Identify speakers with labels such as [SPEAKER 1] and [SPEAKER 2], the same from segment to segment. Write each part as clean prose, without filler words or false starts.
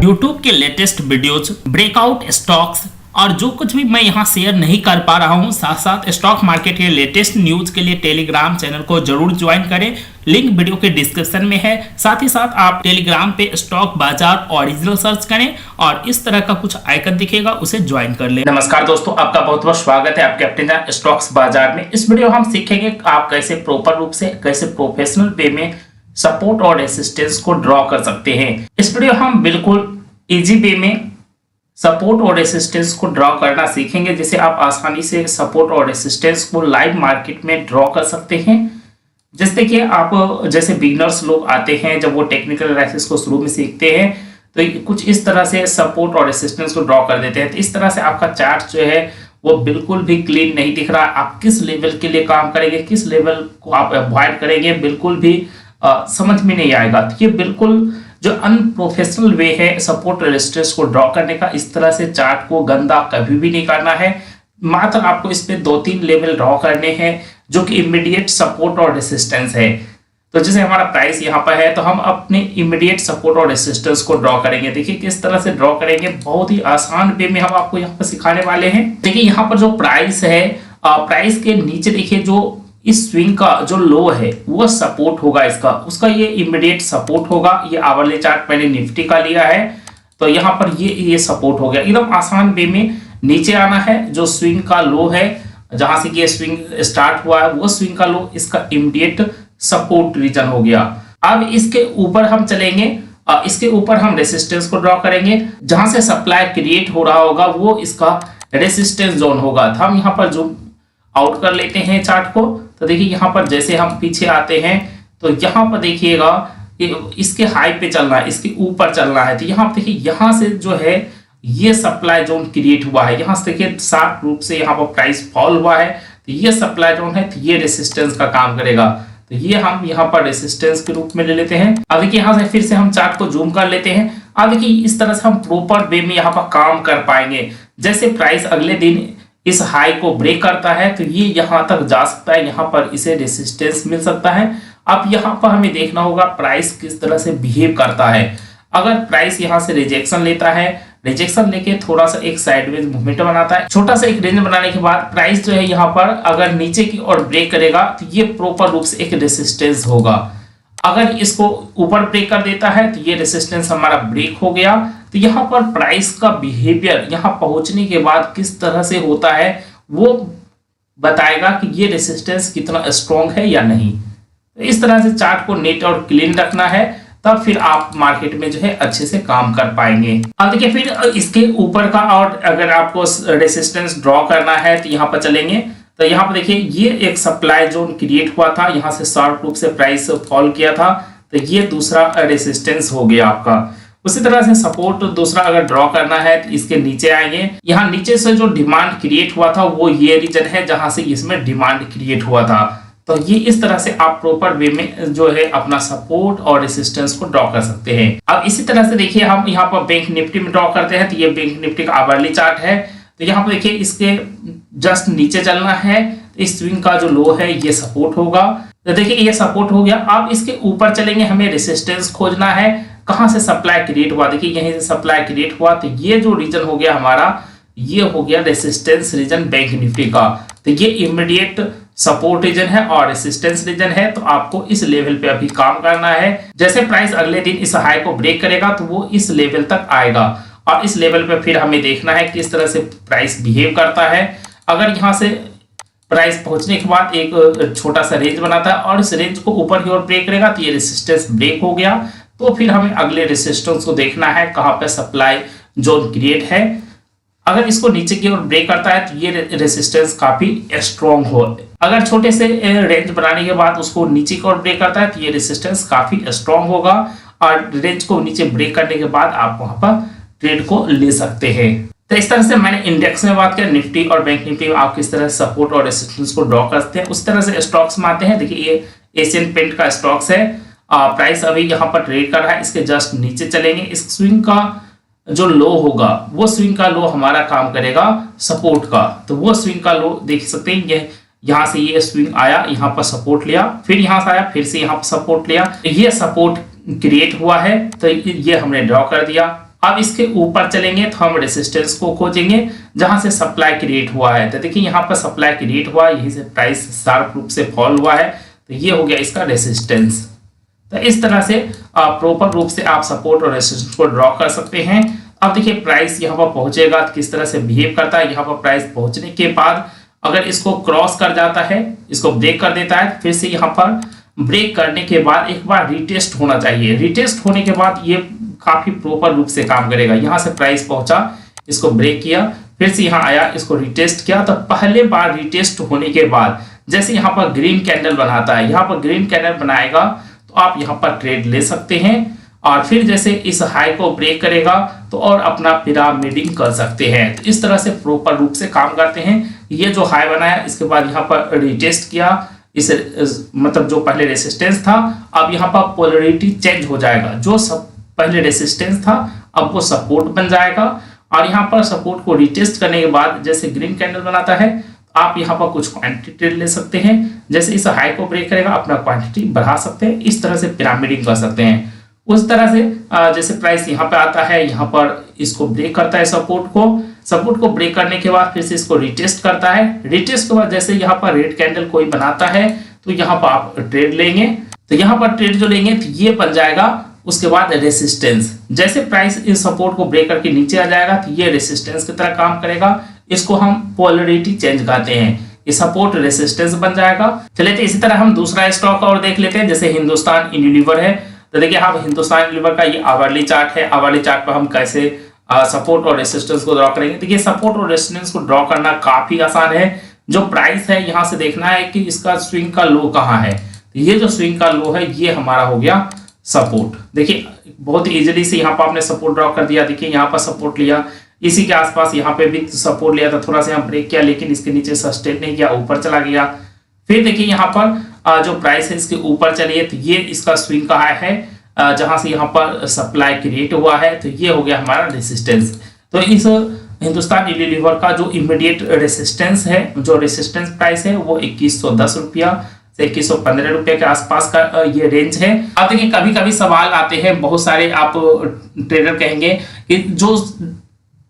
[SPEAKER 1] YouTube के latest videos, breakout stocks और जो कुछ भी मैं यहाँ शेयर नहीं कर पा रहा हूँ, साथ साथ स्टॉक मार्केट के लेटेस्ट न्यूज के लिए टेलीग्राम चैनल को जरूर ज्वाइन करें। लिंक वीडियो के डिस्क्रिप्शन में है। साथ ही साथ आप टेलीग्राम पे स्टॉक बाजार ओरिजिनल सर्च करें और इस तरह का कुछ आइकन दिखेगा, उसे ज्वाइन कर लें। नमस्कार दोस्तों, आपका बहुत बहुत स्वागत है आपके अपने चैनल स्टॉक्स बाजार में। इस वीडियो हम सीखेंगे आप कैसे प्रॉपर रूप से, कैसे प्रोफेशनल वे में सपोर्ट और रेसिस्टेंस को ड्रॉ कर सकते हैं। इस वीडियो हम बिल्कुल इजी वे में सपोर्ट और रेसिस्टेंस को ड्रॉ करना सीखेंगे, जिसे आप आसानी से सपोर्ट और रेसिस्टेंस को लाइव मार्केट में ड्रॉ कर सकते हैं। जैसे कि आप जैसे बिगिनर्स लोग आते हैं, जब वो टेक्निकल एनालिसिस को शुरू में सीखते हैं तो कुछ इस तरह से सपोर्ट और रेसिस्टेंस को ड्रॉ कर देते हैं। तो इस तरह से आपका चार्ट जो है वो बिल्कुल भी क्लीन नहीं दिख रहा। आप किस लेवल के लिए काम करेंगे, किस लेवल को आप अवॉइड करेंगे, बिल्कुल भी समझ में नहीं आएगा। तो ये बिल्कुल जो अनप्रोफेशनल वे है सपोर्ट रेजिस्टेंस को ड्रॉ करने का, इस तरह से चार्ट को गंदा कभी भी नहीं करना है। मात्र आपको इस पे 2-3 लेवल ड्रॉ करने हैं जो कि इमीडिएट सपोर्ट और रेजिस्टेंस है। तो जैसे हमारा प्राइस यहाँ पर है तो हम अपने इमीडिएट सपोर्ट और रेजिस्टेंस को ड्रॉ करेंगे। देखिए किस तरह से ड्रॉ करेंगे, बहुत ही आसान वे में हम आपको यहाँ पर सिखाने वाले हैं। देखिए यहाँ पर जो प्राइस है, प्राइस के नीचे देखिए जो इस स्विंग का जो लो है वो सपोर्ट होगा, इसका उसका ये इमीडिएट सपोर्ट होगा। ये आवरली चार्ट मैंने निफ्टी का लिया है, तो यहाँ पर ये सपोर्ट हो गया। एकदम आसान वे में नीचे आना है। जो स्विंग का लो है, जहां से ये स्विंग स्टार्ट हुआ है, वो स्विंग का लो इसका इमीडिएट सपोर्ट रीजन हो गया। अब इसके ऊपर हम चलेंगे, इसके ऊपर हम रेसिस्टेंस को ड्रॉ करेंगे। जहां से सप्लाई क्रिएट हो रहा होगा वो इसका रेसिस्टेंस जोन होगा। तो हम यहाँ पर जूम आउट कर लेते हैं चार्ट को। तो देखिए यहाँ पर जैसे हम पीछे आते हैं तो यहाँ पर देखिएगा इसके हाई पे चलना है, इसके ऊपर चलना है। तो यहाँ देखिए यहाँ से जो है ये सप्लाई जोन क्रिएट हुआ है। यहाँ से देखिए शार्प रूप से यहाँ पर प्राइस फॉल हुआ है, तो ये सप्लाई जोन है, तो ये रेसिस्टेंस का काम करेगा। तो ये हम यहाँ पर रेसिस्टेंस के रूप में ले लेते हैं। अब देखिए यहाँ से फिर से हम चार्ट को जूम कर लेते हैं। अब देखिए इस तरह से हम प्रॉपर वे में यहाँ पर काम कर पाएंगे। जैसे प्राइस अगले दिन इस हाई को ब्रेक करता है तो ये यहां तक जा सकता है, यहां पर इसे रेसिस्टेंस मिल सकता है। अब यहां पर हमें देखना होगा प्राइस किस तरह से बिहेव करता है। अगर प्राइस यहां से रिजेक्शन लेता है, रिजेक्शन लेके थोड़ा सा एक साइडवेज मूवमेंट बनाता है, छोटा सा एक रेंज बनाने के बाद प्राइस जो है यहाँ पर अगर नीचे की ओर ब्रेक करेगा तो ये प्रॉपर रूप से एक रेसिस्टेंस होगा। अगर इसको ऊपर ब्रेक कर देता है तो ये रेसिस्टेंस हमारा ब्रेक हो गया। तो यहाँ पर प्राइस का बिहेवियर यहाँ पहुंचने के बाद किस तरह से होता है वो बताएगा कि ये रेसिस्टेंस कितना स्ट्रॉन्ग है या नहीं। तो इस तरह से चार्ट को नीट और क्लीन रखना है, तब फिर आप मार्केट में जो है अच्छे से काम कर पाएंगे। अब देखिए फिर इसके ऊपर का, और अगर आपको रेसिस्टेंस ड्रॉ करना है तो यहाँ पर चलेंगे। तो यहाँ पर देखिए ये एक सप्लाई जोन क्रिएट हुआ था, यहाँ से शार्प रूप से प्राइस फॉल किया था, तो ये दूसरा रेसिस्टेंस हो गया आपका। उसी तरह से सपोर्ट दूसरा अगर ड्रॉ करना है तो इसके नीचे आएंगे। यहाँ नीचे से जो डिमांड क्रिएट हुआ था वो ये रीजन है जहां से इसमें डिमांड क्रिएट हुआ था। तो ये इस तरह से आप प्रॉपर वे में जो है अपना सपोर्ट और रेसिस्टेंस को ड्रॉ कर सकते हैं। अब इसी तरह से देखिए हम यहाँ पर बैंक निफ्टी में ड्रॉ करते हैं। तो ये बैंक निफ्टी का आवरली चार्ट है। तो यहाँ पर देखिए इसके जस्ट नीचे चलना है, तो इस स्विंग का जो लो है ये सपोर्ट होगा। तो देखिए ये सपोर्ट हो गया। अब इसके ऊपर चलेंगे, हमें रेसिस्टेंस खोजना है। कहां से सप्लाई क्रिएट हुआ, देखिए यहीं से सप्लाई क्रिएट हुआ, तो ये जो रीजन हो गया हमारा, ये हो गया रेसिस्टेंस रीजन बैंक निफ्टी का। तो ये इमीडिएट सपोर्ट रीजन है और रेसिस्टेंस रीजन है। तो आपको इस लेवल पे अभी काम करना है। जैसे प्राइस अगले दिन इस हाई को ब्रेक करेगा तो वो इस लेवल तक आएगा, और इस लेवल पे फिर हमें देखना है किस तरह से प्राइस बिहेव करता है। अगर यहाँ से प्राइस पहुंचने के बाद एक छोटा सा रेंज बनाता है और इस रेंज को ऊपर की ओर ब्रेक करेगा तो ये रेसिस्टेंस ब्रेक हो गया। तो फिर हमें अगले रेसिस्टेंस को देखना है कहां पे सप्लाई जोन क्रिएट है। अगर इसको नीचे की ओर ब्रेक करता है तो ये रेसिस्टेंस काफी स्ट्रॉन्ग हो। अगर छोटे से रेंज बनाने के बाद उसको नीचे की ओर ब्रेक करता है तो ये रेसिस्टेंस काफी स्ट्रॉन्ग होगा, और रेंज को नीचे ब्रेक करने के बाद आप वहां पर ट्रेड को ले सकते हैं। तो इस तरह से मैंने इंडेक्स में बात किया, निफ्टी और बैंक निफ्टी में आप किस तरह से सपोर्ट और रेसिस्टेंस को ड्रॉ करते हैं। उस तरह से स्टॉक्स में आते हैं। देखिए ये एशियन पेंट का स्टॉक्स है। प्राइस अभी यहाँ पर ट्रेड कर रहा है, इसके जस्ट नीचे चलेंगे। इस स्विंग का जो लो होगा वो स्विंग का लो हमारा काम करेगा सपोर्ट का। तो वो स्विंग का लो देख सकते हैं, ये यहाँ से ये स्विंग आया, यहाँ पर सपोर्ट लिया, फिर यहाँ से आया, फिर से यहाँ पर सपोर्ट लिया, ये सपोर्ट क्रिएट हुआ है। तो ये हमने ड्रॉ कर दिया। अब इसके ऊपर चलेंगे तो हम रेसिस्टेंस को खोजेंगे जहां से सप्लाई क्रिएट हुआ है। तो देखिए यहाँ पर सप्लाई क्रिएट हुआ, यहीं से प्राइस शार्प रूप से फॉल हुआ है, तो ये हो गया इसका रेसिस्टेंस। तो इस तरह से प्रॉपर रूप से आप सपोर्ट और रेसिस्टेंस को ड्रॉ कर सकते हैं। अब देखिए प्राइस यहाँ पर पहुंचेगा तो किस तरह से बिहेव करता है। यहाँ पर प्राइस पहुंचने के बाद अगर इसको क्रॉस कर जाता है, इसको ब्रेक कर देता है, फिर से यहाँ पर ब्रेक करने के बाद एक बार रिटेस्ट होना चाहिए। रिटेस्ट होने के बाद ये काफी प्रॉपर रूप से काम करेगा। यहाँ से प्राइस पहुंचा, इसको ब्रेक किया, फिर से यहाँ आया, इसको रिटेस्ट किया। तो पहले बार रिटेस्ट होने के बाद जैसे यहाँ पर ग्रीन कैंडल बनाता है, यहाँ पर ग्रीन कैंडल बनाएगा तो आप यहाँ पर ट्रेड ले सकते हैं। और फिर जैसे इस हाई को ब्रेक करेगा तो और अपना पिरामिडिंग कर सकते हैं। तो इस तरह से प्रॉपर रूप से काम करते हैं। ये जो हाई बनाया, इसके बाद यहाँ पर रिटेस्ट किया, इस मतलब जो पहले रेसिस्टेंस था, अब यहाँ पर पोलरिटी चेंज हो जाएगा। जो सब पहले रेसिस्टेंस था अब वो सपोर्ट बन जाएगा। और यहाँ पर सपोर्ट को रिटेस्ट करने के बाद जैसे ग्रीन कैंडल बनाता है, आप यहाँ पर कुछ क्वांटिटी ले सकते हैं। जैसे इस हाई को ब्रेक करेगा, अपना क्वांटिटी बढ़ा सकते हैं। इस तरह से पिरामिडिंग कर सकते हैं। उस तरह से जैसे प्राइस यहाँ पे आता है, यहाँ पर इसको ब्रेक करता है सपोर्ट को ब्रेक करने के बाद फिर से इसको रिटेस्ट करता है। रिटेस्ट के बाद जैसे यहाँ पर रेड कैंडल कोई बनाता है तो यहाँ पर आप ट्रेड लेंगे। तो यहाँ पर ट्रेड जो लेंगे तो ये बन जाएगा उसके बाद रेसिस्टेंस। जैसे प्राइस इस सपोर्ट को ब्रेक करके नीचे आ जाएगा तो ये रेसिस्टेंस की तरह काम करेगा। इसको हम पोलरिटी चेंज कहते हैं। ये सपोर्ट रेसिस्टेंस बन जाएगा। चलिए तो इसी तरह हम दूसरा स्टॉक और देख लेते हैं। जैसे हिंदुस्तान यूनिलीवर है, तो देखिए हाँ हिंदुस्तान यूनिलीवर का ये आवरली चार्ट है। आवरली चार्ट पर हम कैसे सपोर्ट और रेसिस्टेंस को ड्रॉ करेंगे। देखिए सपोर्ट और रेसिस्टेंस को ड्रॉ करना काफी आसान है। जो प्राइस है यहाँ से देखना है कि इसका स्विंग का लो कहाँ है। तो ये जो स्विंग का लो है ये हमारा हो गया सपोर्ट। देखिए बहुत इजीली से यहाँ पर आपने सपोर्ट ड्रॉ कर दिया। देखिए यहाँ पर सपोर्ट लिया, इसी के आसपास यहाँ पे भी सपोर्ट लिया था, थोड़ा सा यहाँ ब्रेक किया लेकिन इसके नीचे सस्टेन नहीं किया, ऊपर चला गया। फिर देखिए यहाँ पर जो प्राइस है इसके ऊपर चलिए तो ये इसका स्विंग का है जहां से यहाँ पर सप्लाई क्रिएट हुआ है। तो ये हो गया हमारा रेसिस्टेंस। तो इस हिंदुस्तान यूनिलीवर का जो इमीडिएट रेसिस्टेंस है, जो रेसिस्टेंस प्राइस है वो 2110 रुपया से 2115 रुपये के आसपास का ये रेंज है। अब देखिए कभी कभी सवाल आते हैं, बहुत सारे आप ट्रेडर कहेंगे कि जो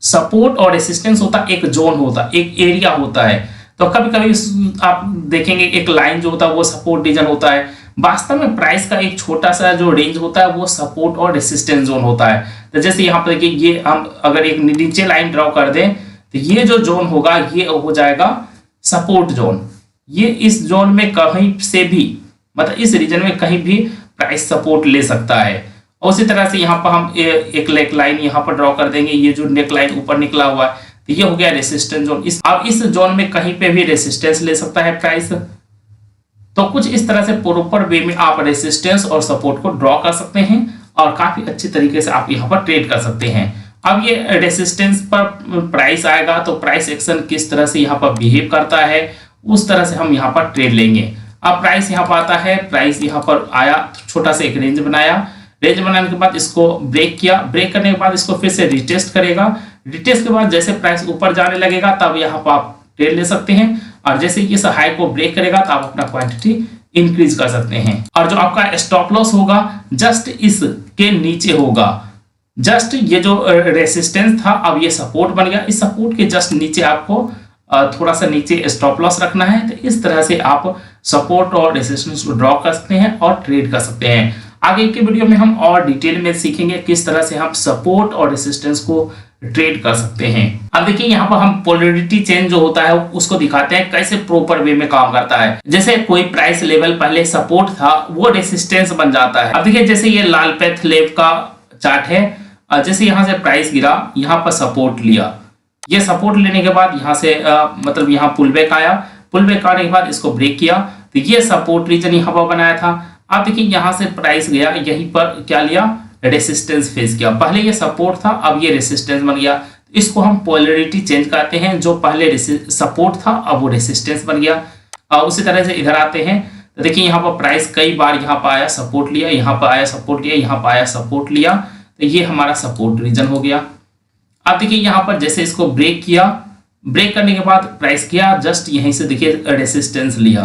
[SPEAKER 1] सपोर्ट और रेसिस्टेंस होता है एक जोन होता है, एक एरिया होता है। तो कभी कभी आप देखेंगे एक लाइन जो होता है वो सपोर्ट रीजन होता है। वास्तव में प्राइस का एक छोटा सा जो रेंज होता है वो सपोर्ट और रेसिस्टेंस जोन होता है। तो जैसे यहाँ पर देखिए ये हम अगर एक नीचे लाइन ड्रॉ कर दें तो ये जो जोन होगा ये हो जाएगा सपोर्ट जोन। ये इस जोन में कहीं से भी मतलब इस रीजन में कहीं भी प्राइस सपोर्ट ले सकता है। और उसी तरह से यहाँ पर हम एक नेक लाइन यहाँ पर ड्रॉ कर देंगे। ये जो नेक लाइन ऊपर निकला हुआ है तो ये हो गया रेसिस्टेंस जोन। अब इस जोन में कहीं पे भी रेसिस्टेंस ले सकता है प्राइस। तो कुछ इस तरह से प्रॉपर वे में आप रेसिस्टेंस और सपोर्ट को ड्रॉ कर सकते हैं और काफी अच्छी तरीके से आप यहाँ पर ट्रेड कर सकते हैं। अब ये रेसिस्टेंस पर प्राइस आएगा तो प्राइस एक्शन किस तरह से यहाँ पर बिहेव करता है उस तरह से हम यहाँ पर ट्रेड लेंगे। अब प्राइस यहाँ पर आता है, प्राइस यहाँ पर आया, छोटा सा एक रेंज बनाया। रेंज बनाने के बाद इसको ब्रेक किया, ब्रेक करने के बाद इसको फिर से रिटेस्ट करेगा। रिटेस्ट के बाद जैसे प्राइस ऊपर जाने लगेगा तब यहाँ पर आप ट्रेड ले सकते हैं। और जैसे इस हाई को ब्रेक करेगा तो आप अपना क्वांटिटी इंक्रीज कर सकते हैं। और जो आपका स्टॉप लॉस होगा जस्ट इसके नीचे होगा। जस्ट ये जो रेसिस्टेंस था अब ये सपोर्ट बन गया। इस सपोर्ट के जस्ट नीचे आपको थोड़ा सा नीचे स्टॉप लॉस रखना है। तो इस तरह से आप सपोर्ट और रेसिस्टेंस को ड्रॉ कर सकते हैं और ट्रेड कर सकते हैं। आगे के वीडियो में हम और डिटेल में सीखेंगे किस तरह से हम सपोर्ट और रेसिस्टेंस को ट्रेड कर सकते हैं। अब देखिए यहाँ पर हम पोलरिटी चेंज जो होता है उसको दिखाते हैं कैसे प्रॉपर वे में काम करता है। जैसे कोई प्राइस लेवल पहले सपोर्ट था वो रेसिस्टेंस बन जाता है। अब देखिए जैसे ये लाल पेथ लेव का चार्ट है, जैसे यहाँ से प्राइस गिरा, यहाँ पर सपोर्ट लिया, ये सपोर्ट लेने के बाद यहाँ से मतलब यहाँ पुल बैक आया, पुल बैक आने के बाद इसको ब्रेक किया तो ये सपोर्ट रीजन यहाँ पर बनाया था। अब देखिए यहाँ से प्राइस गया, यहीं पर क्या लिया, रेसिस्टेंस फेस किया। पहले ये सपोर्ट था अब ये रेसिस्टेंस बन गया। इसको हम पोलरिटी चेंज कहते हैं। जो पहले सपोर्ट था अब वो रेसिस्टेंस बन गया। उसी तरह से इधर आते हैं तो देखिए यहाँ पर प्राइस कई बार यहाँ पर आया, सपोर्ट लिया, यहाँ पर आया, सपोर्ट लिया, यहाँ पर आया, सपोर्ट लिया, तो ये हमारा सपोर्ट रीजन हो गया। अब देखिए यहाँ पर जैसे इसको ब्रेक किया, ब्रेक करने के बाद प्राइस किया, जस्ट यहीं से देखिए रेसिस्टेंस लिया।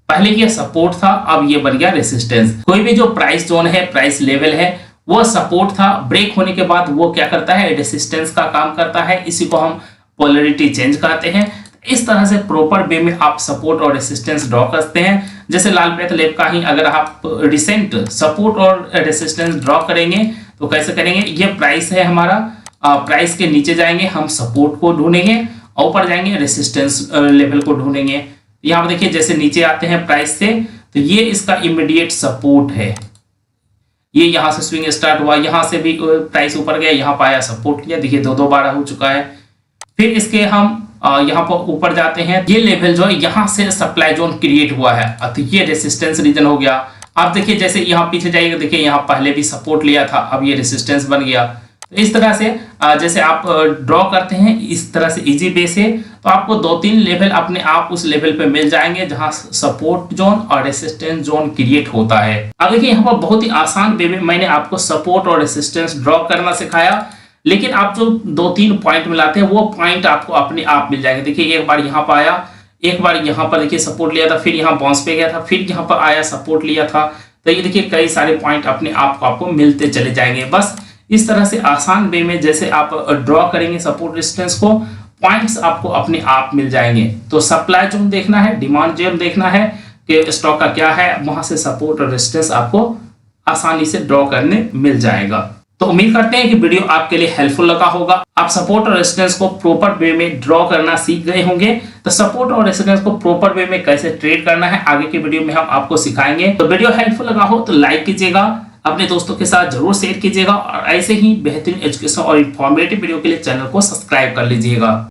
[SPEAKER 1] पहले ये सपोर्ट था अब ये बन गया रेसिस्टेंस। कोई भी जो प्राइस जोन है, प्राइस लेवल है, वो सपोर्ट था, ब्रेक होने के बाद वो क्या करता है, रेसिस्टेंस का काम करता है। इसी को हम पोलरिटी चेंज कहते हैं। इस तरह से प्रॉपर वे में आप सपोर्ट और रेसिस्टेंस ड्रॉ करते हैं। जैसे लाल ब्रेथ लैब का ही अगर आप रिसेंट सपोर्ट और रेसिस्टेंस ड्रॉ करेंगे तो कैसे करेंगे, ये प्राइस है हमारा, प्राइस के नीचे जाएंगे हम सपोर्ट को ढूंढेंगे, ऊपर जाएंगे रेसिस्टेंस लेवल को ढूंढेंगे। यहाँ पर देखिए जैसे नीचे आते हैं प्राइस से तो ये इसका इमीडिएट सपोर्ट है, ये यहाँ से स्विंग स्टार्ट हुआ, यहाँ से भी प्राइस ऊपर गया, यहाँ पाया सपोर्ट लिया, देखिए दो बार हो चुका है। फिर इसके हम यहाँ पर ऊपर जाते हैं, ये लेवल जो है यहाँ से सप्लाई जोन क्रिएट हुआ है, तो ये रेसिस्टेंस रीजन हो गया। आप देखिए जैसे यहाँ पीछे जाइएगा, देखिए यहाँ पहले भी सपोर्ट लिया था, अब ये रेसिस्टेंस बन गया। तो इस तरह से जैसे आप ड्रॉ करते हैं इस तरह से इजी वे से, तो आपको 2-3 लेवल अपने आप उस लेवल पे मिल जाएंगे जहां सपोर्ट जोन और रेसिस्टेंस जोन क्रिएट होता है। अब देखिए यहाँ पर बहुत ही आसान वे में मैंने आपको सपोर्ट और रेसिस्टेंस ड्रॉ करना सिखाया, लेकिन आप जो 2-3 पॉइंट मिलाते हैं वो पॉइंट आपको अपने आप मिल जाएंगे। देखिए एक बार यहाँ पर आया, एक बार यहाँ पर देखिए सपोर्ट लिया था, फिर यहाँ बाउंस पे गया था, फिर यहाँ पर आया सपोर्ट लिया था, तो ये देखिए कई सारे पॉइंट अपने आप को आपको मिलते चले जाएंगे। बस इस तरह से आसान वे में जैसे आप ड्रॉ करेंगे सपोर्ट रेजिस्टेंस को, पॉइंट्स आपको अपने आप मिल जाएंगे। तो सप्लाई जोन देखना है, डिमांड जोन देखना है कि स्टॉक का क्या है, वहां से सपोर्ट और रेजिस्टेंस आपको आसानी से ड्रॉ करने मिल जाएगा। तो उम्मीद करते हैं कि वीडियो आपके लिए हेल्पफुल लगा होगा। आप सपोर्ट और रेजिस्टेंस को प्रॉपर वे में ड्रॉ करना सीख गए होंगे। तो सपोर्ट और रेजिस्टेंस को प्रॉपर वे में कैसे ट्रेड करना है आगे के वीडियो में हम आपको सिखाएंगे। तो वीडियो हेल्पफुल लगा हो तो लाइक कीजिएगा, अपने दोस्तों के साथ जरूर शेयर कीजिएगा और ऐसे ही बेहतरीन एजुकेशन और इंफॉर्मेटिव वीडियो के लिए चैनल को सब्सक्राइब कर लीजिएगा।